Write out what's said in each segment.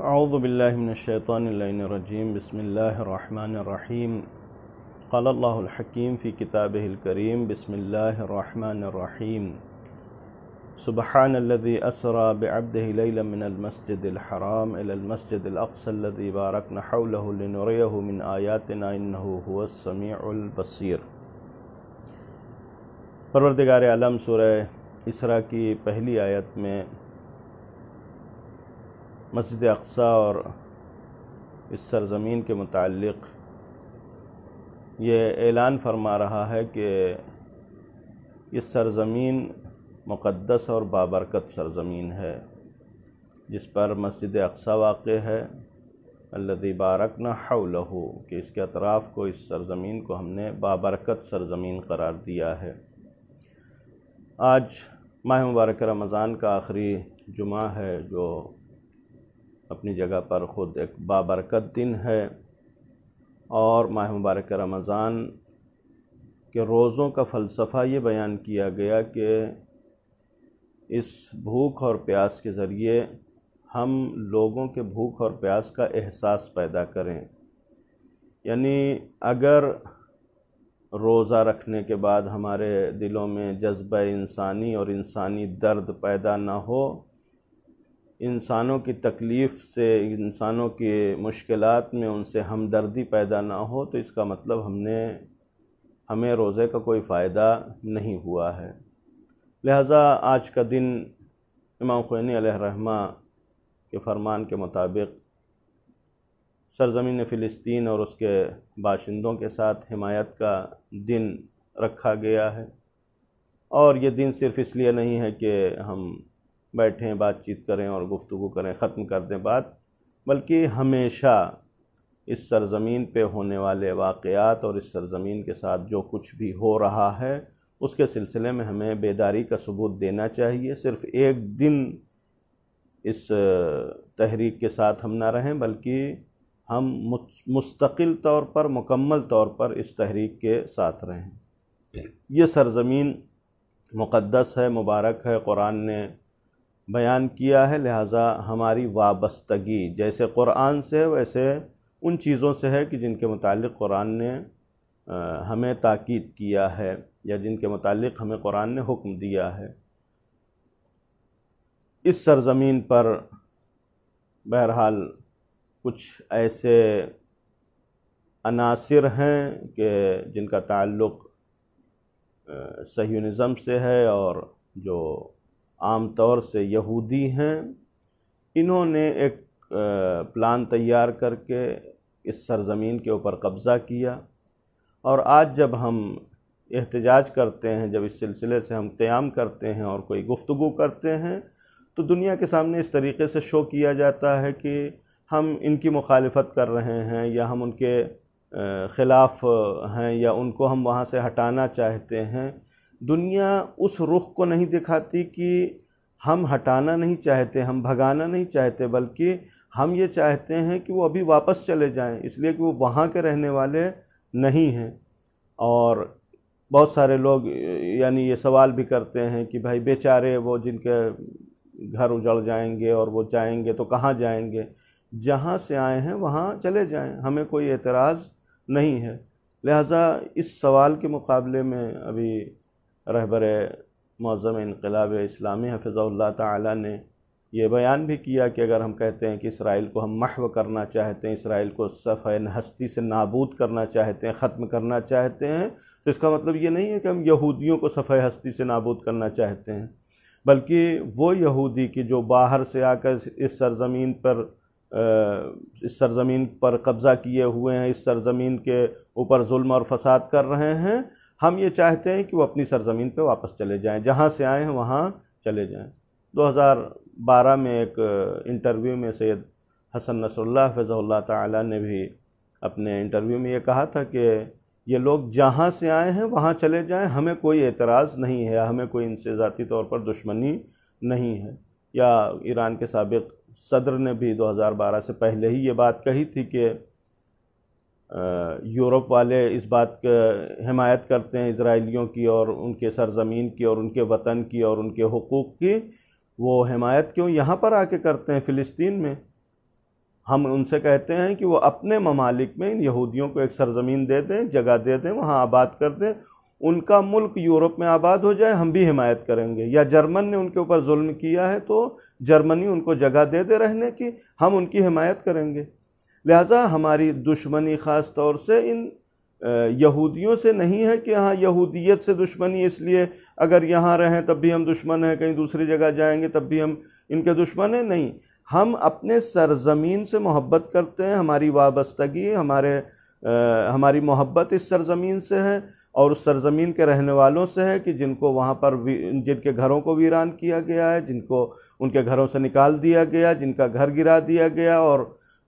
اعوذ باللہ من الشیطان اللعین الرجیم بسم اللہ الرحمن الرحیم قال اللہ الحکیم فی کتابہ الکریم بسم اللہ الرحمن الرحیم سبحان الذی اسری بعبدہ لیلا من المسجد الحرام الى المسجد الاقصى الذی بارکنا حولہ لنریہ من آیاتنا انہ هو السمیع البصیر۔ پروردگار عالم سورہ اسراء کی پہلی آیت میں مسجد اقصی اور اس سرزمین کے متعلق یہ اعلان فرما رہا ہے کہ یہ سرزمین مقدس اور بابرکت سرزمین ہے جس پر مسجد اقصی واقع ہے، الذی بارکنا حولہ، کہ اس کے اطراف کو، اس سرزمین کو ہم نے بابرکت سرزمین قرار دیا ہے۔ آج ماہ مبارک رمضان کا آخری جمعہ ہے، جو اپنی جگہ پر خود ایک بابرکت دن ہے، اور ماہ مبارک رمضان کے روزوں کا فلسفہ یہ بیان کیا گیا کہ اس بھوک اور پیاس کے ذریعے ہم لوگوں کے بھوک اور پیاس کا احساس پیدا کریں۔ یعنی اگر روزہ رکھنے کے بعد ہمارے دلوں میں جذبہ انسانی اور انسانی درد پیدا نہ ہو، انسانوں کی تکلیف سے، انسانوں کی مشکلات میں ان سے ہمدردی پیدا نہ ہو، تو اس کا مطلب ہمیں روزے کا کوئی فائدہ نہیں ہوا ہے۔ لہٰذا آج کا دن امام خمینی علیہ الرحمہ کے فرمان کے مطابق سرزمین فلسطین اور اس کے باشندوں کے ساتھ حمایت کا دن رکھا گیا ہے، اور یہ دن صرف اس لیے نہیں ہے کہ ہم بیٹھیں، بات چیت کریں اور گفتگو کریں، ختم کر دیں بات، بلکہ ہمیشہ اس سرزمین پہ ہونے والے واقعات اور اس سرزمین کے ساتھ جو کچھ بھی ہو رہا ہے اس کے سلسلے میں ہمیں بیداری کا ثبوت دینا چاہیے۔ صرف ایک دن اس تحریک کے ساتھ ہم نہ رہیں، بلکہ ہم مستقل طور پر، مکمل طور پر اس تحریک کے ساتھ رہیں۔ یہ سرزمین مقدس ہے، مبارک ہے، قرآن نے بیان کیا ہے، لہٰذا ہماری وابستگی جیسے قرآن سے ہے ویسے ان چیزوں سے ہے کہ جن کے متعلق قرآن نے ہمیں تاکید کیا ہے، یا جن کے متعلق ہمیں قرآن نے حکم دیا ہے۔ اس سرزمین پر بہرحال کچھ ایسے عناصر ہیں کہ جن کا تعلق صہیونزم سے ہے، اور جو عام طور سے یہودی ہیں، انہوں نے ایک پلان تیار کر کے اس سرزمین کے اوپر قبضہ کیا، اور آج جب ہم احتجاج کرتے ہیں، جب اس سلسلے سے ہم قیام کرتے ہیں اور کوئی گفتگو کرتے ہیں، تو دنیا کے سامنے اس طریقے سے شو کیا جاتا ہے کہ ہم ان کی مخالفت کر رہے ہیں، یا ہم ان کے خلاف ہیں، یا ان کو ہم وہاں سے ہٹانا چاہتے ہیں۔ دنیا اس رخ کو نہیں دکھاتی کہ ہم ہٹانا نہیں چاہتے، ہم بھگانا نہیں چاہتے، بلکہ ہم یہ چاہتے ہیں کہ وہ ابھی واپس چلے جائیں، اس لیے کہ وہ وہاں کے رہنے والے نہیں ہیں۔ اور بہت سارے لوگ یعنی یہ سوال بھی کرتے ہیں کہ بھائی بیچارے وہ جن کے گھر اجڑ جائیں گے اور وہ جائیں گے تو کہاں جائیں گے؟ جہاں سے آئے ہیں وہاں چلے جائیں، ہمیں کوئی اعتراض نہیں ہے۔ لہٰذا اس سوال کے مقابلے میں ابھی رہبر معظم انقلاب اسلامی حفظہ اللہ تعالی نے یہ بیان بھی کیا کہ اگر ہم کہتے ہیں کہ اسرائیل کو ہم محو کرنا چاہتے ہیں، اسرائیل کو صفحہ ہستی سے نابود کرنا چاہتے ہیں، ختم کرنا چاہتے ہیں، تو اس کا مطلب یہ نہیں ہے کہ ہم یہودیوں کو صفحہ ہستی سے نابود کرنا چاہتے ہیں، بلکہ وہ یہودی کی جو باہر سے آ کر اس سرزمین پر قبضہ کیے ہوئے ہیں، اس سرزمین کے اوپر ظلم اور فساد کر رہے ہیں، ہم یہ چاہتے ہیں کہ وہ اپنی سرزمین پہ واپس چلے جائیں، جہاں سے آئے ہیں وہاں چلے جائیں۔ 2012 میں ایک انٹرویو میں سید حسن نصر اللہ حفظہ اللہ تعالی نے بھی اپنے انٹرویو میں یہ کہا تھا کہ یہ لوگ جہاں سے آئے ہیں وہاں چلے جائیں، ہمیں کوئی اعتراض نہیں ہے، ہمیں کوئی ان سے ذاتی طور پر دشمنی نہیں ہے۔ یا ایران کے سابق صدر نے بھی 2012 سے پہلے ہی یہ بات کہی تھی کہ یورپ والے اس بات کا حمایت کرتے ہیں اسرائیلیوں کی، اور ان کے سرزمین کی، اور ان کے وطن کی، اور ان کے حقوق کی، وہ حمایت کیوں یہاں پر آ کے کرتے ہیں فلسطین میں؟ ہم ان سے کہتے ہیں کہ وہ اپنے ممالک میں ان یہودیوں کو ایک سرزمین دے دیں، جگہ دے دیں، وہاں آباد کر دیں، ان کا ملک یورپ میں آباد ہو جائے، ہم بھی حمایت کریں گے۔ یا جرمن نے ان کے اوپر ظلم کیا ہے تو جرمنی ان کو جگہ دے دے رہنے کی، ہم ان کی حمایت کریں گے۔ لہٰذا ہماری دشمنی خاص طور سے ان یہودیوں سے نہیں ہے کہ ہاں یہودیت سے دشمنی اس لیے اگر یہاں رہیں تب بھی ہم دشمن ہیں، کہیں دوسری جگہ جائیں گے تب بھی ہم ان کے دشمن ہیں، نہیں۔ ہم اپنے سرزمین سے محبت کرتے ہیں، ہماری وابستگی، ہماری محبت اس سرزمین سے ہے اور اس سرزمین کے رہنے والوں سے ہے کہ جن کو وہاں پر جن کے گھروں کو ویران کیا گیا ہے، جن کو ان کے گھروں سے نکال دیا گیا، جن کا گھر گرا دیا گیا اور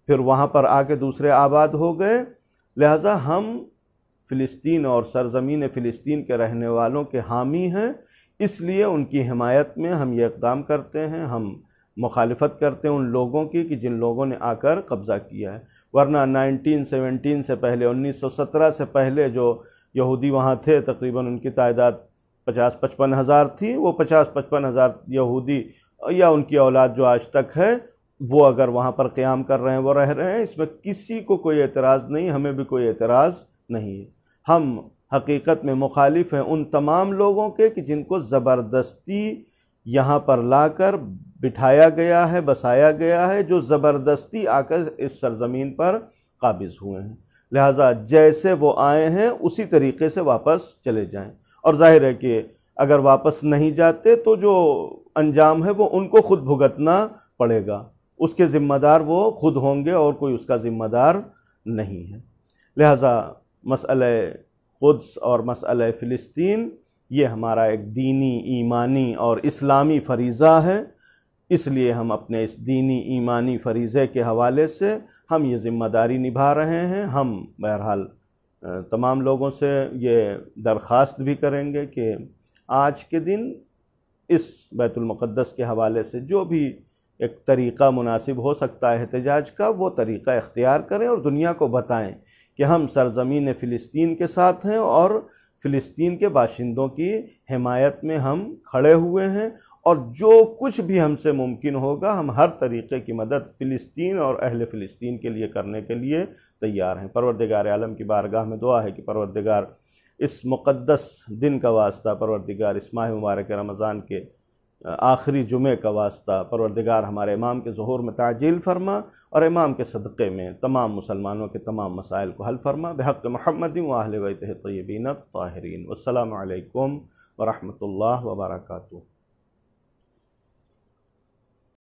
پھر وہاں پر آ کے دوسرے آباد ہو گئے۔ لہٰذا ہم فلسطین اور سرزمین فلسطین کے رہنے والوں کے حامی ہیں، اس لیے ان کی حمایت میں ہم یہ اقدام کرتے ہیں، ہم مخالفت کرتے ہیں ان لوگوں کی کہ جن لوگوں نے آ کر قبضہ کیا ہے۔ ورنہ 1917 سے پہلے، 1917 سے پہلے جو یہودی وہاں تھے تقریباً ان کی تعداد 50-55 ہزار تھی، وہ 50-55 ہزار یہودی یا ان کی اولاد جو آج تک ہے وہ اگر وہاں پر قیام کر رہے ہیں، وہ رہ رہے ہیں، اس میں کسی کو کوئی اعتراض نہیں، ہمیں بھی کوئی اعتراض نہیں ہے۔ ہم حقیقت میں مخالف ہیں ان تمام لوگوں کے کہ جن کو زبردستی یہاں پر لا کر بٹھایا گیا ہے، بسایا گیا ہے، جو زبردستی آ کر اس سرزمین پر قابض ہوئے ہیں۔ لہٰذا جیسے وہ آئے ہیں اسی طریقے سے واپس چلے جائیں، اور ظاہر ہے کہ اگر واپس نہیں جاتے تو جو انجام ہے وہ ان کو خود بھگتنا پڑے گا، اس کے ذمہ دار وہ خود ہوں گے اور کوئی اس کا ذمہ دار نہیں ہے۔ لہٰذا مسئلہ قدس اور مسئلہ فلسطین یہ ہمارا ایک دینی، ایمانی اور اسلامی فریضہ ہے، اس لیے ہم اپنے اس دینی ایمانی فریضے کے حوالے سے ہم یہ ذمہ داری نبھا رہے ہیں۔ ہم بہرحال تمام لوگوں سے یہ درخواست بھی کریں گے کہ آج کے دن اس بیت المقدس کے حوالے سے جو بھی ایک طریقہ مناسب ہو سکتا ہے احتجاج کا، وہ طریقہ اختیار کریں اور دنیا کو بتائیں کہ ہم سرزمین فلسطین کے ساتھ ہیں اور فلسطین کے باشندوں کی حمایت میں ہم کھڑے ہوئے ہیں، اور جو کچھ بھی ہم سے ممکن ہوگا ہم ہر طریقے کی مدد فلسطین اور اہل فلسطین کے لیے کرنے کے لیے تیار ہیں۔ پروردگار عالم کی بارگاہ میں دعا ہے کہ پروردگار اس مقدس دن کا واسطہ، پروردگار اس ماہ مبارک رمضان کے آخری جمعے کا واسطہ، پروردگار ہمارے امام کے ظہور میں تعجیل فرما اور امام کے صدقے میں تمام مسلمانوں کے تمام مسائل کو حل فرما، بحق محمد و اہل بیتہ الطیبین الطاہرین۔ والسلام علیکم ورحمۃ اللہ وبرکاتہ۔